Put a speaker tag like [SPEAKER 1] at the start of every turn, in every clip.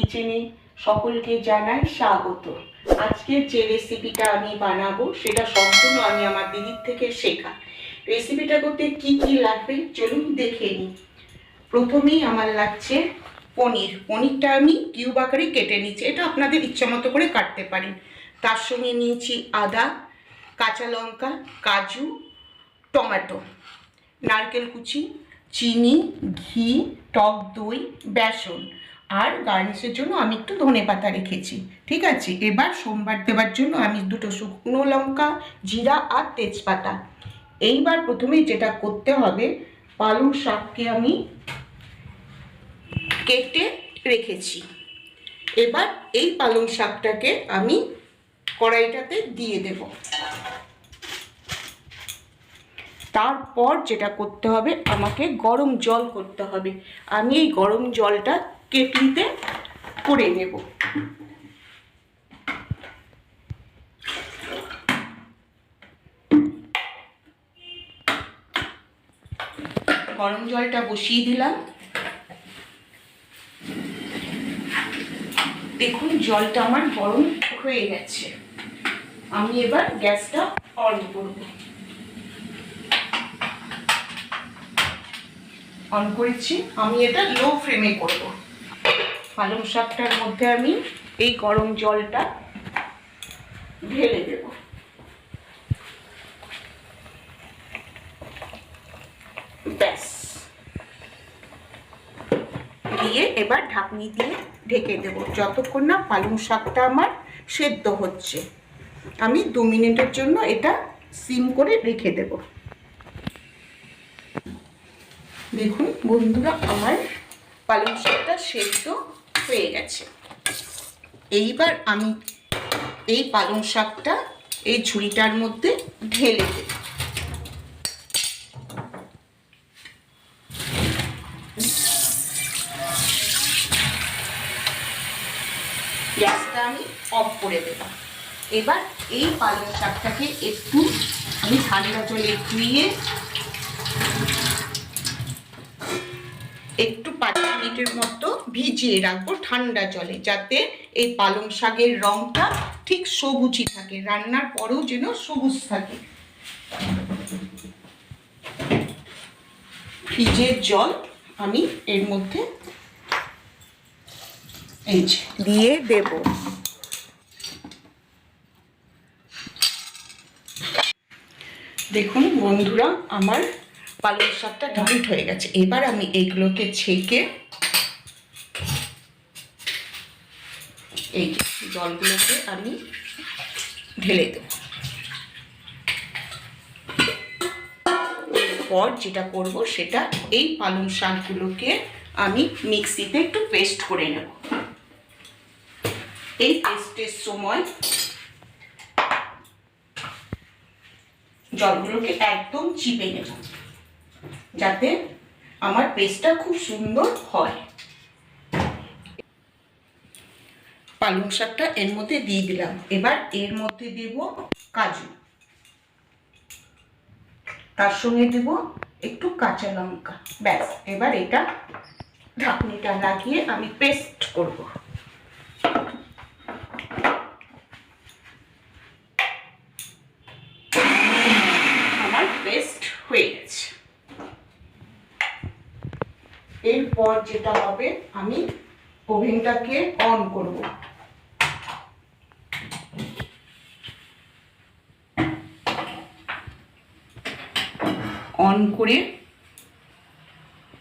[SPEAKER 1] কিচেনে সকলকে জানাই স্বাগত। আজকে যে রেসিপিটা আমি বানাবো সেটা সম্পূর্ণ আমি আমার দিদির থেকে শেখা। রেসিপিটা করতে কি কি লাগবে চলুন দেখে নিই। প্রথমেই আমার লাগছে পনির। পনিরটা আমি কিউব আকারে কেটে নিচ্ছি, এটা আপনাদের ইচ্ছা মতো করে কাটতে পারেন। তার সঙ্গে নিয়েছি আদা, কাঁচা লঙ্কা, কাজু, টমেটো, নারকেল কুচি, চিনি, ঘি, টক দই, বেসন, আর গার্নিশের জন্য আমি একটু ধনেপাতা রেখেছি। ঠিক আছে, এবার সোমবার দেওয়ার জন্য আমি দুটো শুকনো লঙ্কা, জিরা আর তেজপাতা। এইবার প্রথমে যেটা করতে হবে, পালং শাককে আমি কেটে রেখেছি। এবার এই পালং শাকটাকে আমি কড়াইটাতে দিয়ে দেব। তারপর যেটা করতে হবে, আমাকে গরম জল করতে হবে। আমি এই গরম জলটা কেটলিতে করে নেব। গরম জলটা বসিয়ে দিলাম। দেখুন জলটা আমার গরম হয়ে গেছে। আমি এবার গ্যাসটা অন করব। অন করেছি, আমি এটা লো ফ্লেমে করব। পালং শাকটার মধ্যে আমি এই গরম জলটা ঢেলে দেব। ব্যাস, দিয়ে এবার ঢাকনি দিয়ে ঢেকে দেব যতক্ষণ না পালং শাকটা আমার সেদ্ধ হচ্ছে। আমি 2 মিনিটের জন্য এটা সিম করে রেখে দেব। দেখুন বন্ধুরা, আমার পালং শাকটা সেদ্ধ হয়ে গেছে। এইবার আমি এই পালং শাকটা এই ঝুড়িটার মধ্যে ঢেলে দেব। গ্যাসটা আমি অফ করে দেব। এবার এই পালং শাকটাকে একটু আমি ঠান্ডা জলে ধুয়ে একটু 5 মিনিটের মতো ভিজিয়ে রাখবো ঠান্ডা জলে, যাতে এই পালং শাকের রংটা ঠিক সবুজই থাকে, রান্নার পরেও যেন সবুজ থাকে। ফ্রিজের জল আমি এর মধ্যে এই দিয়ে দেব। দেখুন বন্ধুরা, আমার পালং শাকটা ডাউট হয়ে গেছে। এবার আমি এইগুলোকে ছেঁকে এই জলগুলোকে আমি ঢেলে দেব। এরপর যেটা করব সেটা এই পালং শাকগুলোকে আমি মিক্সিতে একটু পেস্ট করে নেব। এই পেস্টের সময় জলগুলোকে একদম চিপে নেব, যাতে আমার পেস্টটা খুব সুন্দর হয়। পালং শাকটা এর মধ্যে দিয়ে দিলাম। এবার এর মধ্যে দেব কাজু, তার সঙ্গে দেব একটু কাঁচা লঙ্কা। ব্যাস, এবার এটা ঢাকনিটা লাগিয়ে আমি পেস্ট করব। আমার পেস্ট হয়ে গেছে। এরপর যেটা হবে, আমি ওভেনটাকে অন করব। অন করে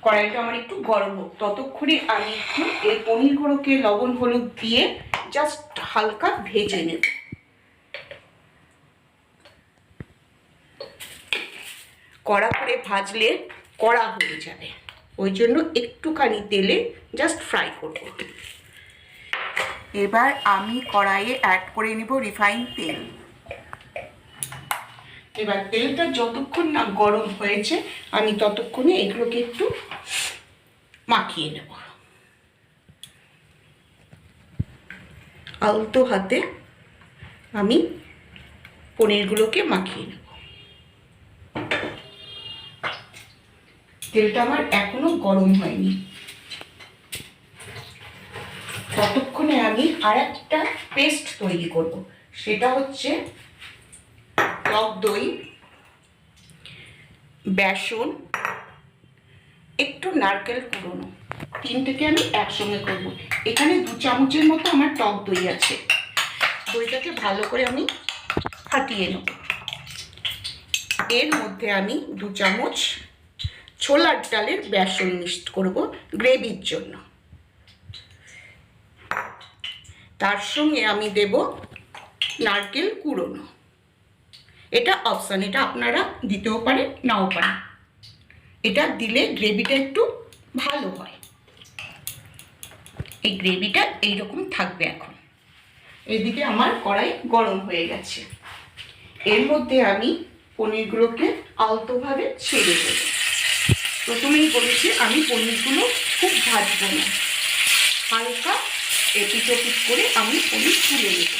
[SPEAKER 1] কড়াইটা আমার একটু গরম হোক, ততক্ষণে আমি একটু এই পনিরগুলোকে লবণ হলুদ দিয়ে জাস্ট হালকা ভেজে নেব। কড়া করে ভাজলে কড়া হয়ে যাবে, ওই জন্য একটুখানি তেলে জাস্ট ফ্রাই করব। এবার আমি কড়াইয়ে অ্যাড করে নেব রিফাইন তেল। এবার তেলটা যতক্ষণ না গরম হয়েছে আমি ততক্ষণে এগুলোকে একটু মাখিয়ে নেব। আলতো হাতে আমি পনিরগুলোকে মাখিয়ে নেব। তেলটা আমার এখনো গরম হয়নি। ততক্ষণে আমি আর একটা পেস্ট তৈরি করব। সেটা হচ্ছে টক দই, বেসন, একটু নারকেল কুড়োনো, তিনটেকে আমি একসঙ্গে করব। এখানে 2 চামচের মতো আমার টক দই আছে। দইটাকে ভালো করে আমি ফাটিয়ে নেব। এর মধ্যে আমি 2 চামচ ছোলার ডালের বেসন মিক্সড করব গ্রেভির জন্য। তার সঙ্গে আমি দেব নারকেল কুড়োনো। এটা অপশন, এটা আপনারা দিতেও পারেন নাও পারেন। এটা দিলে গ্রেভিটা একটু ভালো হয়। এই গ্রেভিটা এইরকম থাকবে। এখন এদিকে আমার কড়াই গরম হয়ে গেছে। এর মধ্যে আমি পনিরগুলোকে আলতোভাবে ছেড়ে দেব। প্রথমেই বলেছি আমি পনিরগুলো খুব ভাজবো না, হালকা এপিট ওপিট করে আমি পনির তুলে নেব।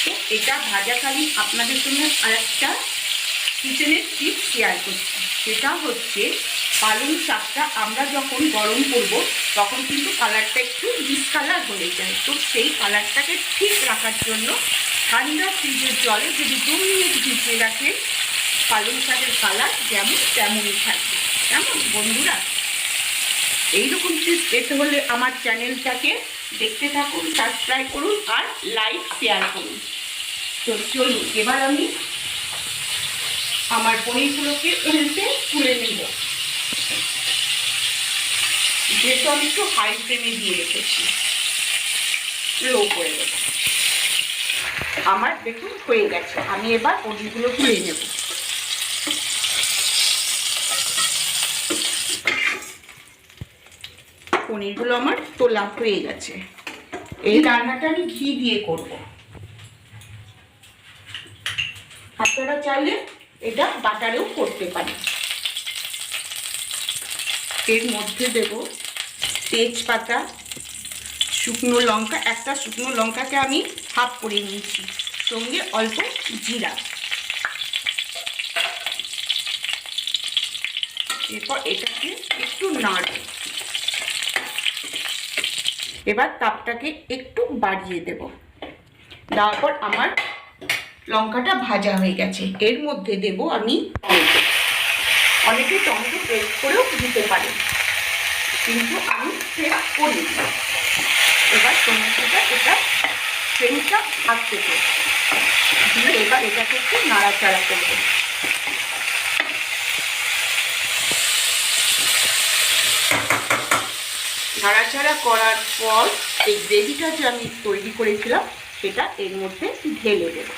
[SPEAKER 1] তো এটা ভাজাকালীন আপনাদের সঙ্গে আরেকটা কিচেনের টিপস শেয়ার করছি। সেটা হচ্ছে পালং শাকটা আমরা যখন গরম করব তখন কিন্তু কালারটা একটু ডিসকালার হয়ে যায়। তো সেই কালারটাকে ঠিক রাখার জন্য ঠান্ডা ফ্রিজের জলে যদি 2 মিনিট ভিজিয়ে রাখে, পালং শাকের কালার যেমন তেমনই থাকবে। কেমন বন্ধুরা? এইরকম টিপস পেতে হলে আমার চ্যানেলটাকে দেখতে থাকুন, সাবস্ক্রাইব করুন আর লাইক শেয়ার করুন। তো চলুন এবার আমি আমার পনিরগুলোকে উল্টে তুলে নেব। যেহেতু আমি একটু হাই ফ্লেমে দিয়ে রেখেছি, লো করে দেব। আমার দেখুন হয়ে গেছে। আমি এবার পনিরগুলো তুলে নেব। পনিরগুলো আমার তোলা হয়ে গেছে। এই রান্নাটা আমি ঘি দিয়ে করব। আপনারা চাইলে এটা বাটারেও করতে পারেন। এর মধ্যে দেব তেজপাতা, শুকনো লঙ্কা, একটা শুকনো লঙ্কাকে আমি হাফ করে নিয়েছি, সঙ্গে অল্প জিরা। এরপর এটাকে একটু নাড়ব। এবার তাপটাকে একটু বাড়িয়ে দেব। দেওয়ার পর আমার লঙ্কাটা ভাজা হয়ে গেছে। এর মধ্যে দেব আমি টমেটো। অনেকে টমেটো পেস্ট করেও দিতে পারেন, কিন্তু আমি পেস্ট করি। এবার টমেটোটা এটা ফ্লেমটা আসতে দিয়ে এবার এটাকে একটু নাড়াচাড়া করব। নাড়াচাড়া করার পর এই গ্রেভিটা যে আমি তৈরি করেছিলাম সেটা এর মধ্যে ঢেলে দেব।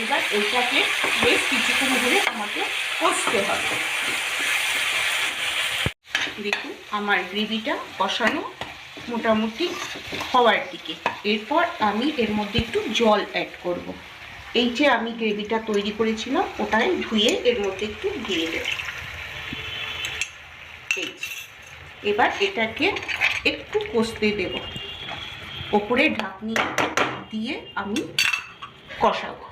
[SPEAKER 1] এবার এটাকে বেশ কিছুক্ষণ ধরে আমাকে কষতে হবে। দেখুন আমার গ্রেভিটা কষানো মোটামুটি হওয়ার দিকে। এরপর আমি এর মধ্যে একটু জল অ্যাড করব। এই যে আমি গ্রেভিটা তৈরি করেছিলাম ওটাই ধুয়ে এর মধ্যে একটু দিয়ে দেব। এবার এটাকে একটু কষতে দেব। ওপরে ঢাকনি দিয়ে আমি কষাবো।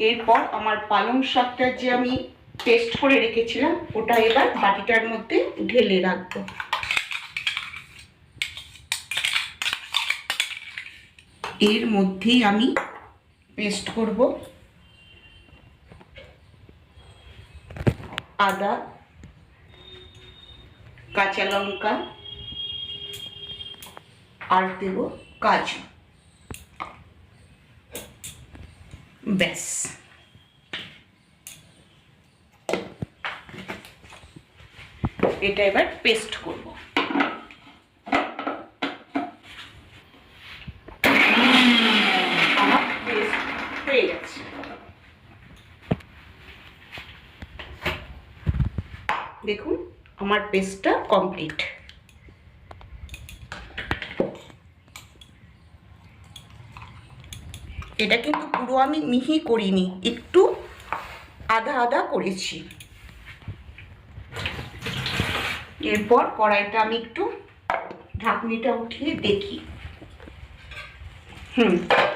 [SPEAKER 1] এরপর আমার পালং শাকটা যে আমি পেস্ট করে রেখেছিলাম ওটা এবার বাটিটার মধ্যে ঢেলে রাখবো। এর মধ্যেই আমি পেস্ট করব আদা, কাঁচা লঙ্কা আর দেব কাজু। ব্যাস, এটা এবার পেস্ট করব। আমার পেস্ট হয়ে গেছে। দেখুন আমার পেস্টটা কমপ্লিট। এটা কিন্তু পুরো আমি মিহি করিনি, একটু আধা আধা করেছি। এরপর কড়াইটা আমি একটু ঢাকনিটা উঠিয়ে দেখি।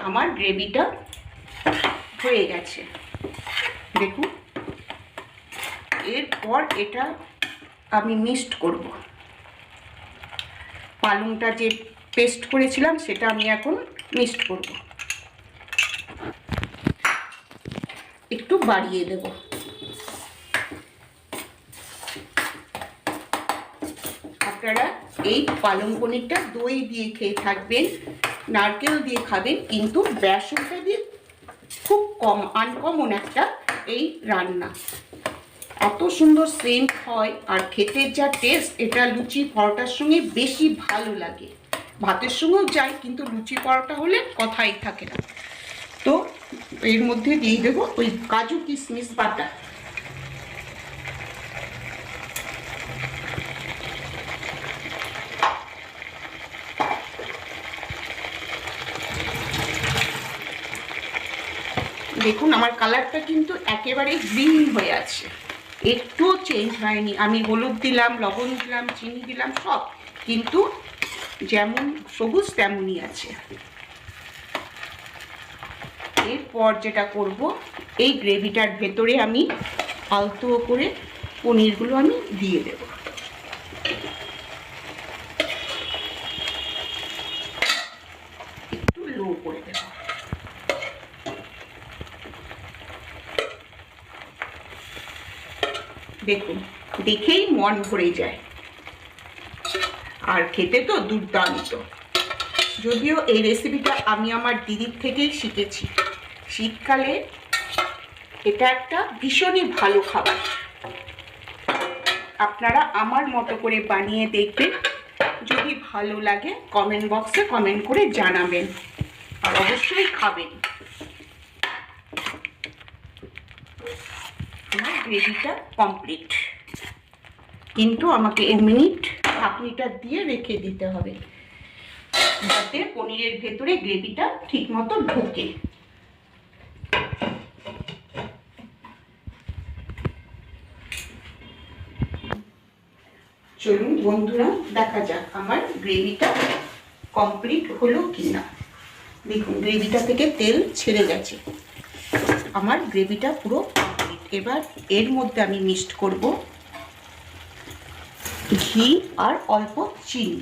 [SPEAKER 1] আমার গ্রেভিটা হয়ে গেছে, দেখুন। এরপর এটা আমি মিক্সড করব। পালংটা যে পেস্ট করেছিলাম সেটা আমি এখন মিক্সড করব। একটু বাড়িয়ে দেব। আপনারা এই পালং পনিরটা দই দিয়ে খেয়ে থাকবেন, নারকেল দিয়ে খাবেন, কিন্তু বেসনটা দিয়ে খুব আনকমন একটা এই রান্না। এত সুন্দর সেন্ট হয় আর খেতে যা টেস্ট, এটা লুচি পরোটার সঙ্গে বেশি ভালো লাগে। ভাতের সঙ্গেও যায়, কিন্তু লুচি পরোটা হলে কথাই থাকে না। তো এর মধ্যে দিয়ে দেবো ওই কাজু কিশমিশ বাটা। দেখুন আমার কালারটা কিন্তু একেবারে গ্রিন হয়ে আছে, একটুও চেঞ্জ হয়নি। আমি হলুদ দিলাম, লবণ দিলাম, চিনি দিলাম সব, কিন্তু যেমন সবুজ তেমনই আছে। এরপর যেটা করব, এই গ্রেভিটার ভেতরে আমি আলতো করে পনিরগুলো আমি দিয়ে দেব। একটু লো করে দেব। দেখুন, দেখেই মন ভরে যায়, আর খেতে তো দুর্দান্ত। যদিও এই রেসিপিটা আমি আমার দিদির থেকেই শিখেছি। শীতকালে এটা একটা ভীষণই ভালো খাবার। আপনারা আমার মতো করে বানিয়ে দেখবেন, যদি ভালো লাগে কমেন্ট বক্সে কমেন্ট করে জানাবেন, আর অবশ্যই খাবেন। আমার গ্রেভিটা কমপ্লিট, কিন্তু আমাকে 1 মিনিট ঢাকনিটা দিয়ে রেখে দিতে হবে, যাতে পনিরের ভেতরে গ্রেভিটা ঠিক মতো ঢোকে। চলুন বন্ধুরা, দেখা যাক আমার গ্রেভিটা কমপ্লিট হলো কিনা। দেখুন গ্রেভিটা থেকে তেল ছেড়ে গেছে, আমার গ্রেভিটা পুরো কমপ্লিট। এবার এর মধ্যে আমি মিক্সড করব ঘি আর অল্প চিনি।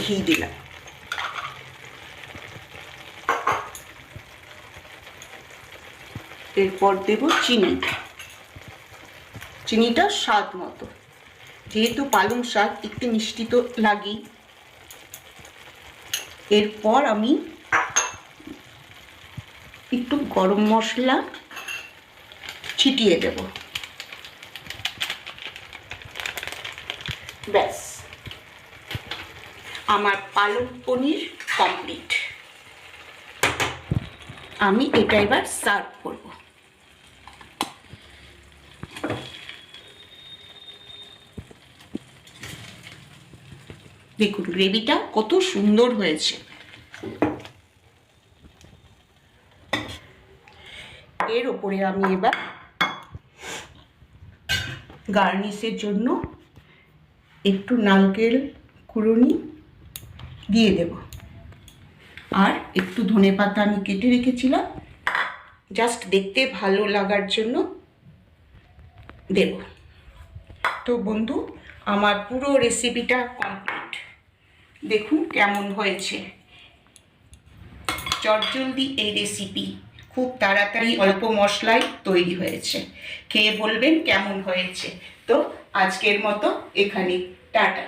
[SPEAKER 1] ঘি দিলাম, এরপর দেব চিনি। চিনিটা স্বাদ মতো, যেহেতু পালং শাক একটু মিষ্টি তো লাগেই। এরপর আমি একটু গরম মশলা ছিটিয়ে দেব। ব্যাস, আমার পালং পনির কমপ্লিট। আমি এটা এবার সার্ভ করব। দেখুন গ্রেভিটা কত সুন্দর হয়েছে। এর উপরে আমি এবার গার্নিশের জন্য একটু নারকেল কুড়ুনি দিয়ে দেব, আর একটু ধনেপাতা আমি কেটে রেখেছিলাম, জাস্ট দেখতে ভালো লাগার জন্য দেব। তো বন্ধু, আমার পুরো রেসিপিটা কমপ্লিট। দেখুন কেমন হয়েছে। চটজলদি এই রেসিপি, খুব তাড়াতাড়ি অল্প মশলায় তৈরি হয়েছে। খেয়ে বলবেন কেমন হয়েছে। তো আজকের মতো এখানে, টাটা।